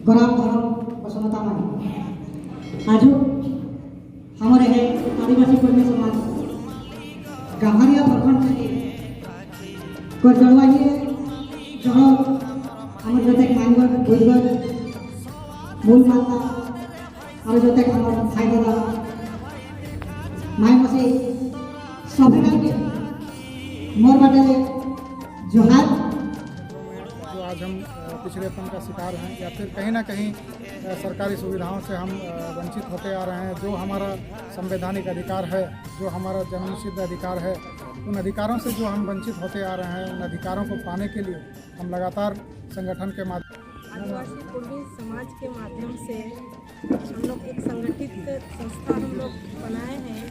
गराम धर्म बसनता मान आज हमारे है आदिवासी कर्मी समाज गांवरिया प्रखंड को जलवायु जहाँ हमारे जोते मानगढ़ बुधगढ़ मूल माता और जोते हमारे भाई दादा माय मसी सभी के मोर बाटे जोहार। जो आज हम पिछड़ेपन का शिकार हैं या फिर कहीं ना कहीं सरकारी सुविधाओं से हम वंचित होते आ रहे हैं, जो हमारा संवैधानिक अधिकार है, जो हमारा जन्मसिद्ध अधिकार है, उन अधिकारों से जो हम वंचित होते आ रहे हैं, उन अधिकारों को पाने के लिए हम लगातार संगठन के माध्यम आदिवासी कुर्मी समाज के माध्यम से हम लोग एक संगठित संस्था हम लोग बनाए हैं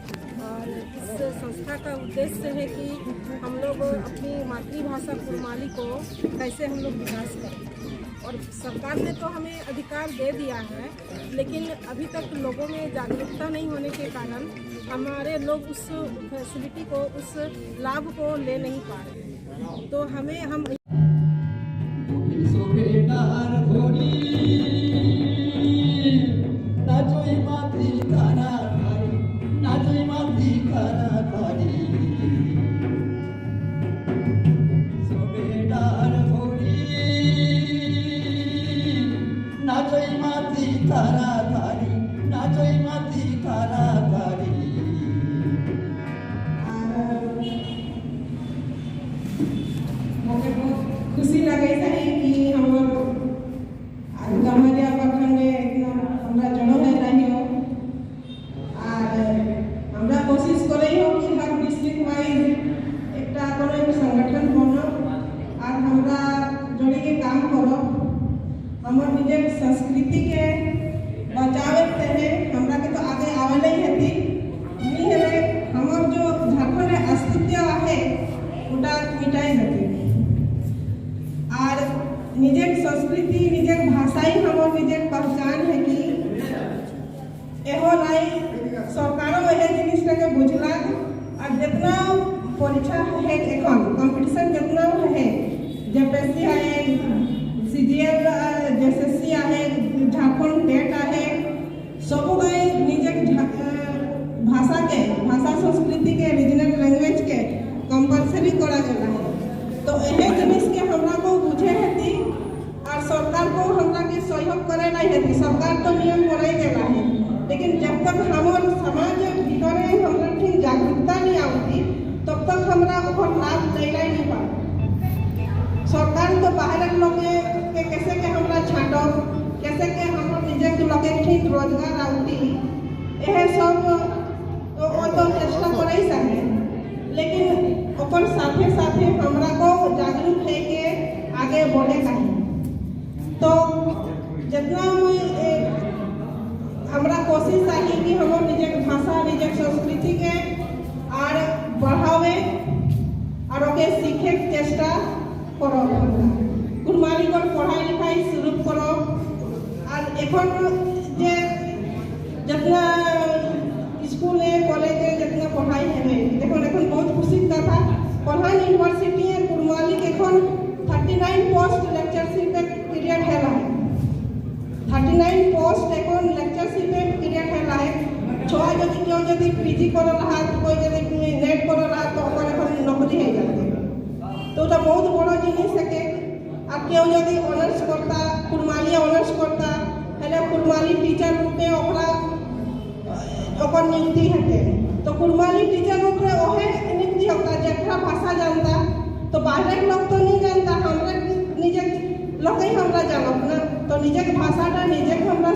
और इस संस्था का उद्देश्य है कि हम लोग अपनी मातृभाषा कुर्माली को कैसे हम लोग विकास करें। और सरकार ने तो हमें अधिकार दे दिया है, लेकिन अभी तक लोगों में जागरूकता नहीं होने के कारण हमारे लोग उस फैसिलिटी को, उस लाभ को ले नहीं पा रहे। तो हमें हम खुशी लगे कि हम गमरिया प्रखंड में हमरा जड़ो है नहीं हो और हमरा कोशिश करे हो कि हर डिस्ट्रिक्ट वाइज एक संगठन बनो और हमरा जोड़े के काम करो। हमर निजे संस्कृति के बचावे तेने हमरा के तो आगे आवले ही हती नहीं है। हमर जो झारखंड में अस्तित्व है उटा मिटाई हती और निजे संस्कृति निजे भाषा ही हमार निजे पहचान है कि एहो नहीं सरकारों यह जिनिस के बुझला और जितना परीक्षा है एखन कंपटीशन जितना है जेपीएससी है सीजीएल जेएसएससी है झारखंड टेट है सब गए निजे भाषा के भाषा संस्कृति के रीजनल लैंग्वेज के कंपलसरी करा गया है। तो यह जिनिस के हमरा को बुझे हती और सरकार को हमरा के सहयोग करे नहीं हती। सरकार तो नियम बनाई देला है, लेकिन जब तक हमार समाज भीतर हमरा ठीक जागरूकता नहीं आती तब तक हमरा ओकर लाभ लेला नहीं पा। सरकार तो बाहर लोग के कैसे के हमरा छाटो कैसे के हम निजे के लोग ठीक रोजगार आउती यह सब तो चेष्टा करे सके, लेकिन ओकर साथे साथे हमरा को जागरूक है के आगे बढ़े चाहिए। तो जितना हमरा कोशिश चाहिए कि हम निजे भाषा निजे संस्कृति के और बढ़ावे और ओके सीखे के चेष्टा करो। कुर्माली को पढ़ाई लिखाई शुरू करो और एखन जे जितना स्कूल है कॉलेज है जितना पढ़ाई है देखो एखन बहुत खुशी का था पढ़ाई यूनिवर्सिटी है कुर्माली के एखन 39 पोस्ट लेक्चरशिप पीरियड है 39 पोस्ट एखन लेक्चरशिप पीरियड है छुआ जदि क्यों जदि पीजी कर रहा कोई जदि नेट कर रहा तो ओकर एखन नौकरी है जाते तो तो बहुत बड़ा जिनिस है के आ क्यों जदि ऑनर्स करता कुर्माली ऑनर्स करता पहले कुर्माली टीचर रूप में ओकर नियुक्ति है तो कुर्माली टीचर रूप में ओहे नियुक्ति होता जेकरा भाषा जानता तो बाहर लोग तो नहीं जानता हमरा निजे लोग ही हमरा जानत ना तो निजे के भाषा निजे हमरा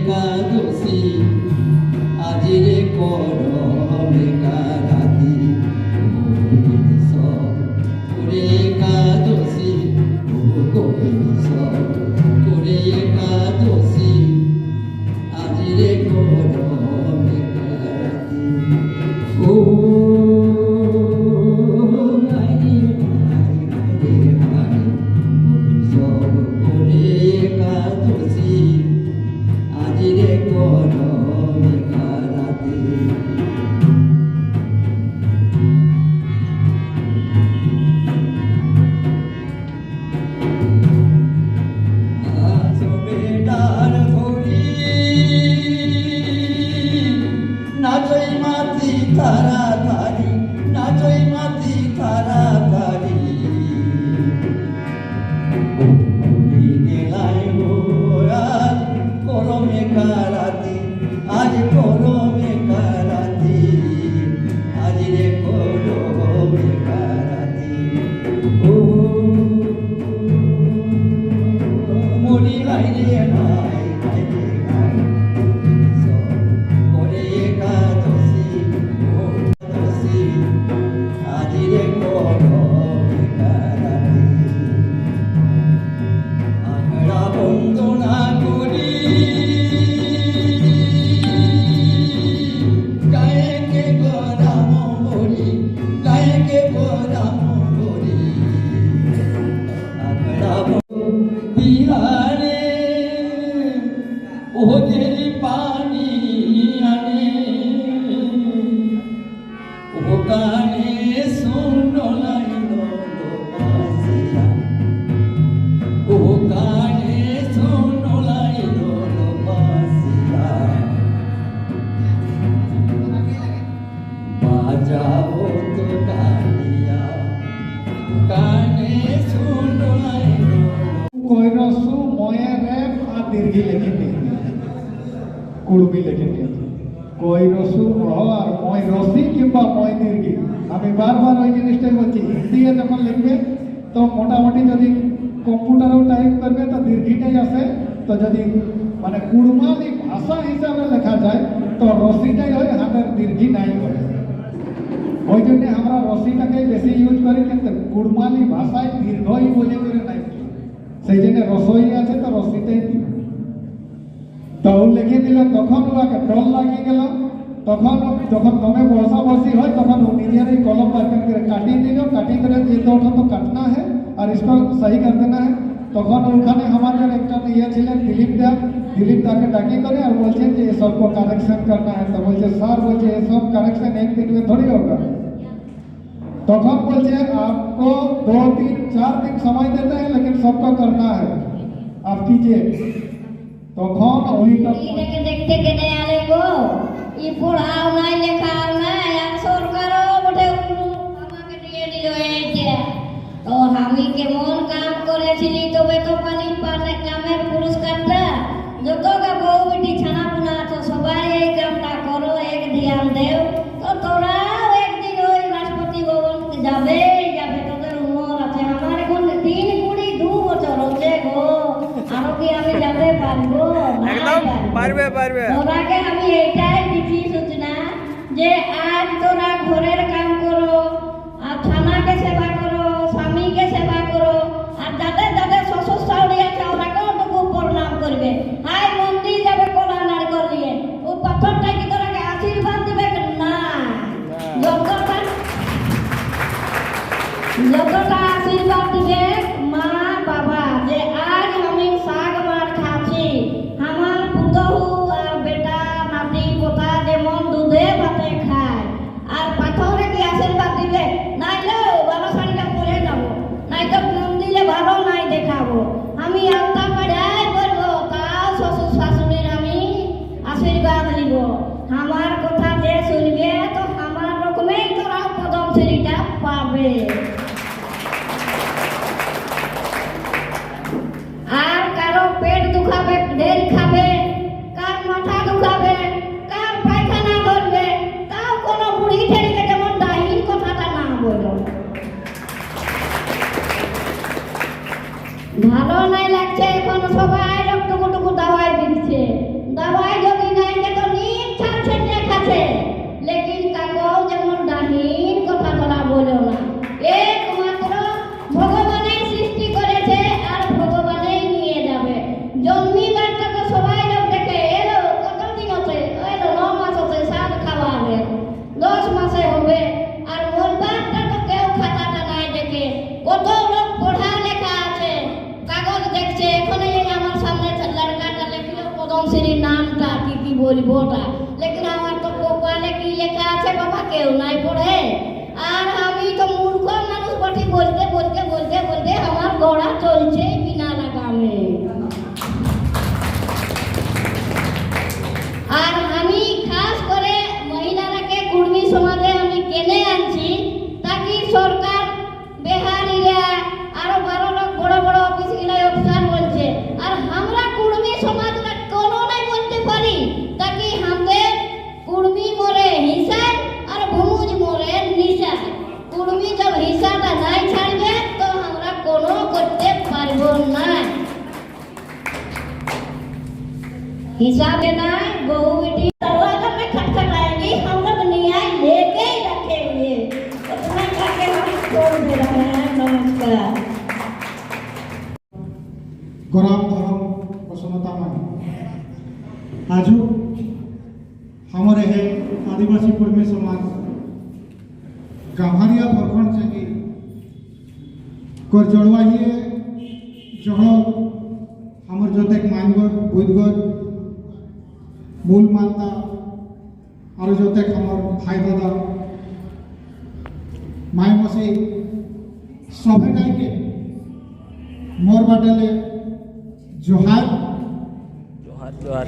একাদশী আজি রে করমে কারাতি করে একাদশী করে একাদশী আজি রে করমে কারাতি ও নাচই মাতি তাড়াতাড়ি নাচই মাতি তাড়াতাড়ি গেলাই আজ করমে কারাতি আজ করমে কারাতি আজ রে করমে কারাতি ও মরি হাই রে হাই হাই রে হাই করে একাদশী একাদশী আজি রে করমে কারাতি আখড়া বন্দনা করি গায়কে গরাম বলি গায়কে গরাম বলি আখড়া বিহারে ওদের পানি আনে ও গানে শুনো লাইন বাসিয়া ও গানে শুনো লাইন বাসিয়া বাজাও তো গানিয়া গানে শুনো লাইন কৈরসু ময়ে রেপ আর দীর্ঘি লেখে দিই কুড়বি লেখে দিই কৈরসু র আর ময় রসি কিংবা ময় দীর্ঘি আমি বারবার ওই জিনিসটাই বলছি হিন্দিতে যখন লিখবে তো মোটামুটি যদি কম্পিউটারেও টাইপ করবে তো দীর্ঘিটাই আসে তো যদি মানে কুড়মালি ভাষা হিসাবে লেখা যায় তো রসিটাই হয় হাতের দীর্ঘি নাই হয় ওই জন্যে আমরা রসিটাকে বেশি ইউজ করি কিন্তু কুড়মালি ভাষায় দীর্ঘই বলে করে নাই সেই জন্য রসই আছে তো রসিটাই দিই তো ও লিখে দিল তখন ওকে ডল লাগিয়ে গেল তখন যখন দমে বর্ষা বর্ষি হয় তখন वो নিজেরই কলম বার করে কাটি দিল কাটি করে ये दो तो काटना है और इसको सही कर देना है তখন ওখানে আমাদের একটা ইয়ে ছিলেন দিলীপ দাকে ডাকি করে আর বলছেন যে ये सबको करेक्शन करना है तो বলছে স্যার বলছে ये सब करेक्शन एक दिन में थोड़ी होगा तखन बोलते आपको 2-3-4 दिन समय देते हैं लेकिन सबको करना है आप कीजिए तखन वही দেখে দেখতে কেনে আলে গো ই পড়াও নাই লেখাও নাই আর সরকারও বটে আমাকে দিয়ে দিল এইটা তো আমি কেমন কাম করেছিলি তবে তো পানি পানে কামের পুরস্কারটা যত গা বউ বেটি ছানা পুনা আছো সবাই এই কামটা করো এক ধ্যান দেও তো তোরাও একদিন ওই রাষ্ট্রপতি ভবন যাবে যাবে তোদের উমর আছে আমার এখন 3-2 বছর হচ্ছে গো আরো কি আমি যেতে পারবো একদম পারবে তোরাকে আমি এইটাই দিচ্ছি সূচনা যে আজ তোরা ঘরের কাম করো আর থানাকে সেবা করো স্বামীকে সেবা করো আর যাদের যাদের শ্বশুর শাশুড়ি আছে ওরাকেও টুকু প্রণাম করবে হাই মন্দির যাবে কোলা নারকল নিয়ে ও পাথরটা কি তোরাকে আশীর্বাদ দিবে না যতটা আশীর্বাদ দিবে মা বাবা যে আজ আমি শাক মার খাচ্ছি আমার পুতহু আর বেটা নাতি পোতা যেমন দুধে ভাতে খায় আর পাথরে কি আশীর্বাদ দিবে নাইলে ভালো শাড়িটা পরে যাবো নাই তো মন্দিরে ভালো নাই দেখাবো আমি আলতা পাড়াই করবো তাও শ্বশুর শাশুড়ির আমি আশীর্বাদ নিব আমার কথা যে শুনবে তো আমার রকমেই তোরা কদম সিঁড়িটা পাবে আর কারো পেট দুখাবে ঢের খাবে কার মাথা দুখাবে কার পায়খানা ধরবে তাও কোনো বুড়ি ঠেলিকে যেমন ডাইনি কথাটা না বলো ভালো নাই লাগছে এখন সবাই টুকু টুকু দাওয়াই দিচ্ছে দাওয়াই জন্মশ্রী নামটা কি বলবো ওটা, লেকিন আমার তো কপালে কি লেখা আছে বাবা কেউ নাই পড়ে। আর আমি তো মূর্খ মানুষ বটে, বলতে বলতে বলতে বলতে আমার গড়া চলছে বিনা লাগামে। আর আমি খাস করে মহিলারাকে কুর্মী সমাজে আমি কেনে আনছি তাকি সরকার বিহারিরা আরো 12 লোক বড় বড় অফিস গিলা অফিসার বলছে, আর আমরা কুর্মী সমাজরা কোনো নাই বলতে পারি তাকি আমাদের কুর্মী মরে হিসাব আর ভুমুজ মরে নিশা। কুর্মী জব হিসাবটা নাই ছাড়বে তো আমরা কোনো করতে পারবো না। हिसाब देना है, बहू बेटी दरवाजा में खटखटाएंगी, हम लोग न्याय लेके ही रखेंगे। इतना करके हम छोड़ दे रहे हैं। नमस्कार। गरम गरम प्रसन्नता मानी आज हमारे है आदिवासी कुर्मी समाज गांभारिया प्रखंड से कर जलवाही जह हमर जोतेक मानगढ़ बुधगढ़ मूल माता और जोतेक हमर भाई दादा माय मसी सभे गाय के मोर बाटेले जोहार जोहार जोहार।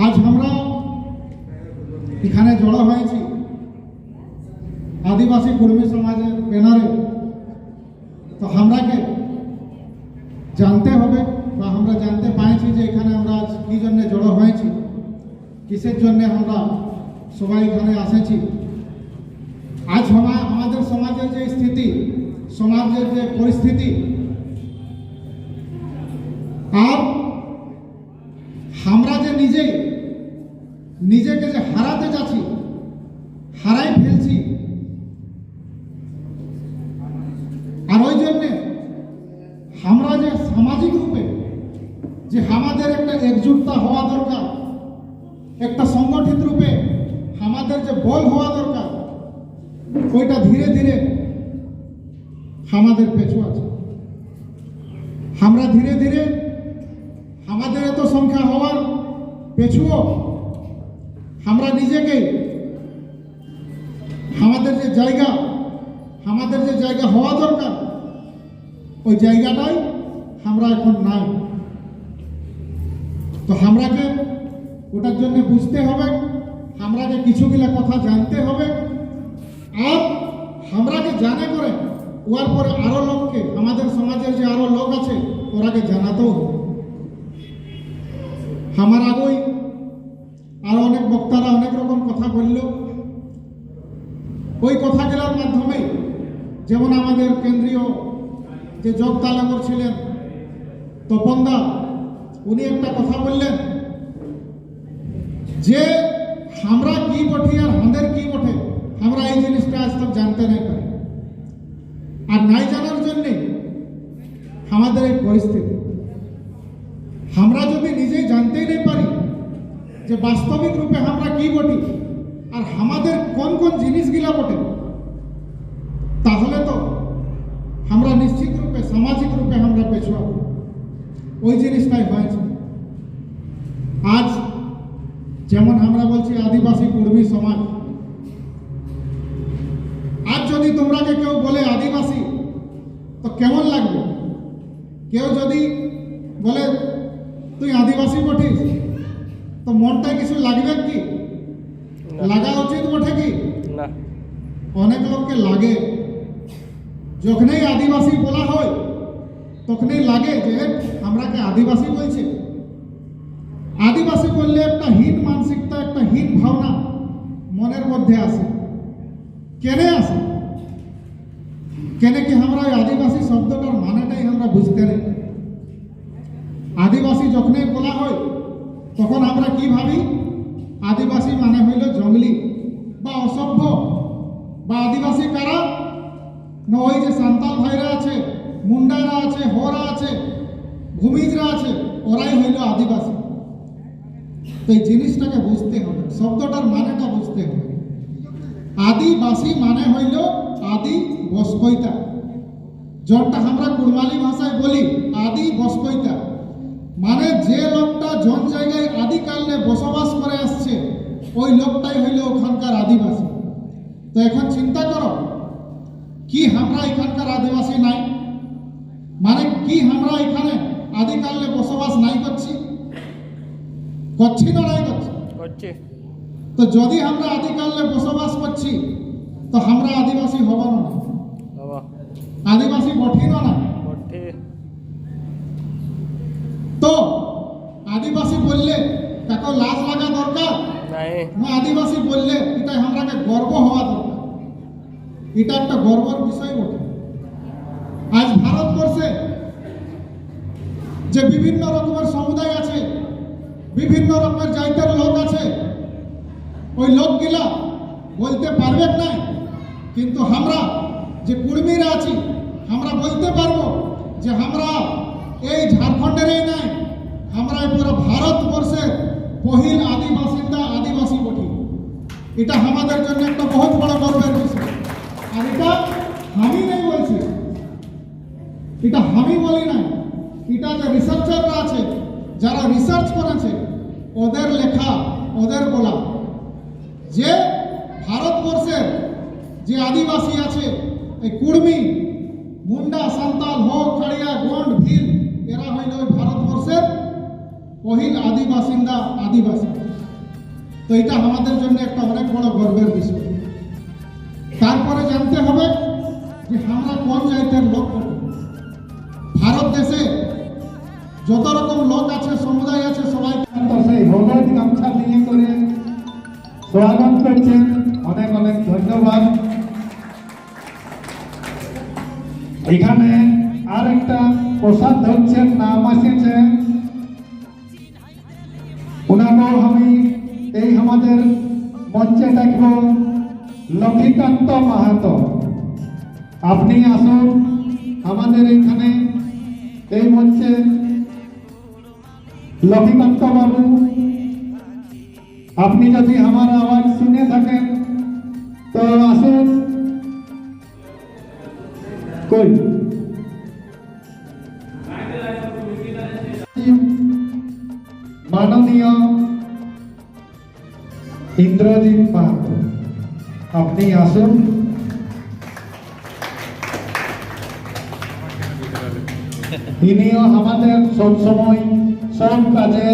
आज हमरा एखाने जड़ो हয়েছি आदिवासी कुर्मी समाज बैनारे, तो हमरा के जानते হবে বা আমরা জানতে পাইছি যে এখানে আমরা আজ কি জন্য জড়ো হয়েছি, কিসের জন্য আমরা সবাই এখানে আসেছি। আজ আমাদের সমাজের যে স্থিতি, সমাজের যে পরিস্থিতি, আর আমরা যে নিজেকে যে হারাতে যাচ্ছি, হারাই ফেলছি, আর ওই জন্যে আমরা যে সামাজিক রূপে যে আমাদের একটা একজুটতা হওয়া দরকার, একটা সংগঠিত রূপে আমাদের যে বল হওয়া দরকার, ওইটা ধীরে ধীরে আমাদের পেছু আছে। আমরা ধীরে ধীরে আমাদের এত সংখ্যা হওয়ার পেছুও আমরা নিজেকে আমাদের যে জায়গা হওয়া দরকার ওই জায়গাটাই আমরা এখন নাই। তো আমরাকে ওটার জন্য বুঝতে হবে, আমরাকে কিছুগুলা কথা জানতে হবে, আর আমরাকে জানে করে ওর পরে আরো লোককে, আমাদের সমাজের যে আরো লোক আছে ওরাকে জানাতেও হবে। আমার আগেই আরো অনেক বক্তারা অনেক রকম কথা বলল, ওই কথাগুলোর মাধ্যমে যেমন আমাদের কেন্দ্রীয় যে যোগতালকর ছিলেন তপনদা, উনি একটা কথা বললেন যে আমরা কি বঠি আর আমাদের কি বঠে, আমরা এই জিনিসটা আজ তক জানতে নাই পারি। আর নাই জানার জন্যে আমাদের এই পরিস্থিতি। আমরা যদি নিজেই জানতেই নাই পারি যে বাস্তবিক রূপে আমরা কি বটি আর আমাদের কোন কোন জিনিসগুলা বটে, তাহলে তো আমরা নিশ্চিত রূপে সামাজিক রূপে আমরা পেছাবো। ওই জিনিসটাই হয়েছে। আজ যেমন আমরা বলছি আদিবাসী কুর্মী সমাজ, আজ যদি তোমরাকে কেউ বলে আদিবাসী তো কেমন লাগবে? কেউ যদি বলে তুই আদিবাসী বটিস তো মনটা কিছু লাগবে কি? লাগা উচিত বটে কি না? অনেক লোককে লাগে। যখনই আদিবাসী বলা হয় তখনই লাগে যে আমরাকে আদিবাসী বলছে। আদিবাসী বললে একটা হীন মানসিকতা, একটা হীন ভাবনা মনের মধ্যে আসে। কেনে আসে? কেনে কি আমরা আদিবাসী শব্দটার মানেটাই আমরা বুঝতে নেই। আদিবাসী যখনই বলা হয় তখন আমরা কি ভাবি? আদিবাসী মানে হইল জঙ্গলি বা অসভ্য, বা আদিবাসী কারা না ওই যে সান্তাল ভাইরা আছে, মুন্ডারা আছে, হোরা আছে, ভূমিজরা আছে, ওরাই হইল আদিবাসী। তো এই জিনিসটাকে বুঝতে হবে, শব্দটার মানেটা বুঝতে হবে। আদিবাসী মানে হইল আদি বসকইতা, যেটা আমরা কুড়মালি ভাষায় বলি আদি বসকইতা। মানে যে লোকটা জন জায়গায় আদিকালে বসবাস করে আসছে ওই লোকটাই হইল ওখানকার আদিবাসী। তো এখন চিন্তা করো কি আমরা এখানকার আদিবাসী নাই, মানে কি আমরা এখানে আদিকালে বসবাস নাই করছি না নাই করছি? করছে। তো যদি আমরা আদিকালে বসবাস করছি তো আমরা আদিবাসী হব না, বাবা আদিবাসী কঠিন না। করছে। তো আদিবাসী বললে তাকে লাজ লাগা দরকার নাই। না, আদিবাসী বললে এটা আমরাকে গর্ব হওয়া দরকার। এটা একটা গর্বের বিষয় বটে। আজ ভারতবর্ষে যে বিভিন্ন রকমের সমুদায় আছে, বিভিন্ন রকমের জাতির লোক আছে, ওই লোকগুলা বলতে পারবে না, কিন্তু আমরা যে কুর্মীরা আছি আমরা বলতে পারবো যে আমরা এই ঝাড়খণ্ডেরই নাই, আমরা এই পুরো ভারতবর্ষের পহিল আদিবাসী বটি। এটা আমাদের জন্য একটা বহুত বড় গর্বের বিষয়। আর এটা আমি নাই বলছি, এটা আমি বলি নাই, এটা যে রিসার্চাররা আছে যারা রিসার্চ করেছে ওদের লেখা, ওদের বলা যে ভারতবর্ষের যে আদিবাসী আছে এই কুর্মী, মুন্ডা, সান্তাল, হো, খাড়িয়া, গন্ড, ভিল, এরা হইল ওই ভারতবর্ষের পহিল আদিবাসী। তো এটা আমাদের জন্য একটা অনেক বড় গর্বের বিষয়। তারপরে জানতে হবে যে আমরা কোন জাতির লোক। ভারত দেশে যত রকম লোক আছে, সমুদায় আছে, সবাই তো সেই হলুদ গামছা নিয়ে করে স্বাগত করছেন। অনেক অনেক ধন্যবাদ। এখানে আর একটা কোষাধ্যক্ষের নাম এসেছে, ওনাকেও আমি এই আমাদের মঞ্চে ডাকব, লক্ষ্মীকান্ত মাহাতো। আপনি আসুন আমাদের এখানে এই মঞ্চে। লক্ষ্মীকান্ত বাবু, আপনি যদি আমার আওয়াজ শুনে থাকেন তো আসুন। কই মাননীয় ইন্দ্রজিৎ মাহাতো, আপনি আসুন। ইনিও আমাদের সব সময় সব কাজে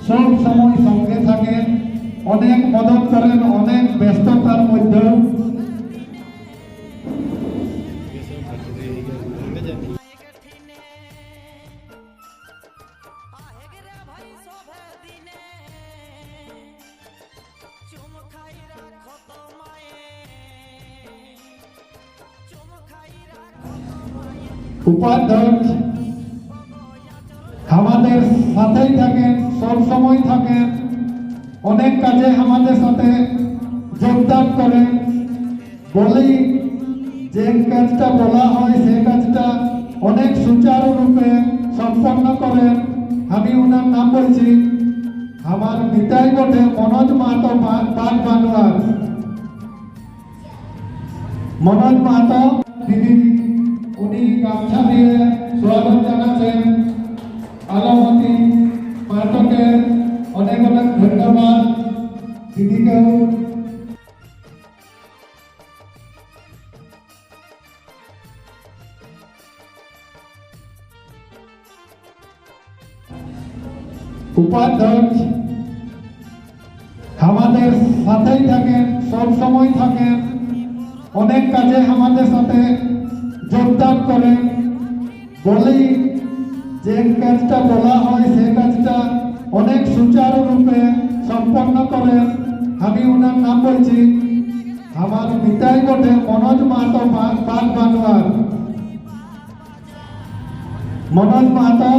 সব সময় সঙ্গে থাকেন, অনেক মদত করেন, অনেক ব্যস্ততার মধ্যেও। উপাধ্যক্ষ আমাদের সাথেই থাকেন, সব সময় থাকেন, অনেক কাজে আমাদের সাথে যোগদান করেন। বলেই যে কাজটা বলা হয় সেই কাজটা অনেক সুচারুরূপে সম্পন্ন করেন। আমি ওনার নাম বলছি, আমার পিতাই বটে মনোজ মাহাতো বাগবানোয়ার। মনোজ মাহাতো দিদি, উনি গামছা দিয়ে স্বাগত জানাচ্ছেন। আলমতি মাহাতোকে অনেক অনেক ধন্যবাদ। দিদিকেও উপাধ্যক্ষ আমাদের সাথেই থাকেন, সব সময় থাকেন, অনেক কাজে আমাদের সাথে যোগদান করেন। বলেই যে কাজটা বলা হয় সেই কাজটা অনেক সুচারুরূপে সম্পন্ন করেন। আমি ওনার নাম বলছি, আমার পিতাই বটে মনোজ মাহাতো বাগবানোয়ার। মনোজ মাহাতো